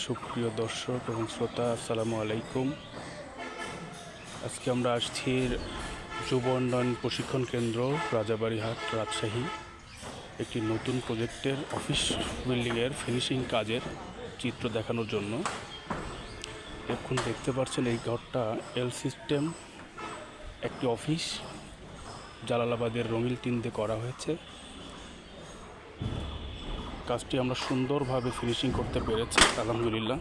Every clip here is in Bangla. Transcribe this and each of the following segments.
সুপ্রিয় দর্শক এবং শ্রোতা, আসসালামু আলাইকুম। আজকে আমরা আসছি যুব উন্নয়ন প্রশিক্ষণ কেন্দ্র, রাজাবাড়িহাট, রাজশাহী। একটি নতুন প্রজেক্টের অফিস বিল্ডিংয়ের ফিনিশিং কাজের চিত্র দেখানোর জন্য। এখন দেখতে পাচ্ছেন এই ঘরটা এল সিস্টেম একটি অফিস, জালালাবাদের রঙিন টিন দিয়ে করা হয়েছে। কাজটি আমরা সুন্দরভাবে ফিনিশিং করতে পেরেছি, আলহামদুলিল্লাহ।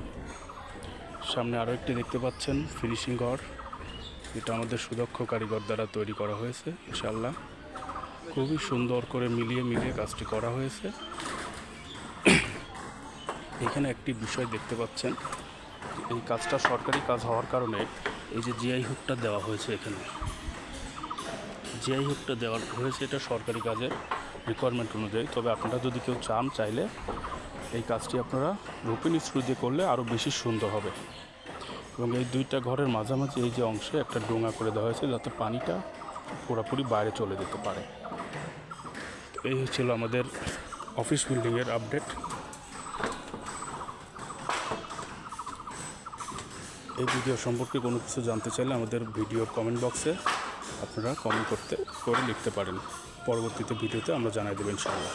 সামনে আরও একটি দেখতে পাচ্ছেন ফিনিশিং ঘর, এটা আমাদের সুদক্ষ কারিগর দ্বারা তৈরি করা হয়েছে। ইনশাআল্লাহ খুবই সুন্দর করে মিলিয়ে কাজটি করা হয়েছে। এখানে একটি বিষয় দেখতে পাচ্ছেন, এই কাজটা সরকারি কাজ হওয়ার কারণে এই যে জিআই হুকটা দেওয়া হয়েছে, এখানে জিআই হুকটা দেওয়া হয়েছে, এটা সরকারি কাজের রিকোয়ারমেন্ট অনুযায়ী। তবে আপনারা যদি কেউ চাইলে এই কাজটি আপনারা রুপিন স্ক্রু দিয়ে করলে আরও বেশি সুন্দর হবে। এবং এই দুইটা ঘরের মাঝামাঝি এই যে অংশে একটা ডোঙা করে দেওয়া হয়েছে, যাতে পানিটা পুরোপুরি বাইরে চলে যেতে পারে। এই ছিল আমাদের অফিস বিল্ডিংয়ের আপডেট। এই ভিডিও সম্পর্কে কোনো কিছু জানতে চাইলে আমাদের ভিডিওর কমেন্ট বক্সে আপনারা কমেন্ট করে লিখতে পারেন। পরবর্তীতে ভিডিওতে আমরা জানাই দেবো ইনশাআল্লাহ।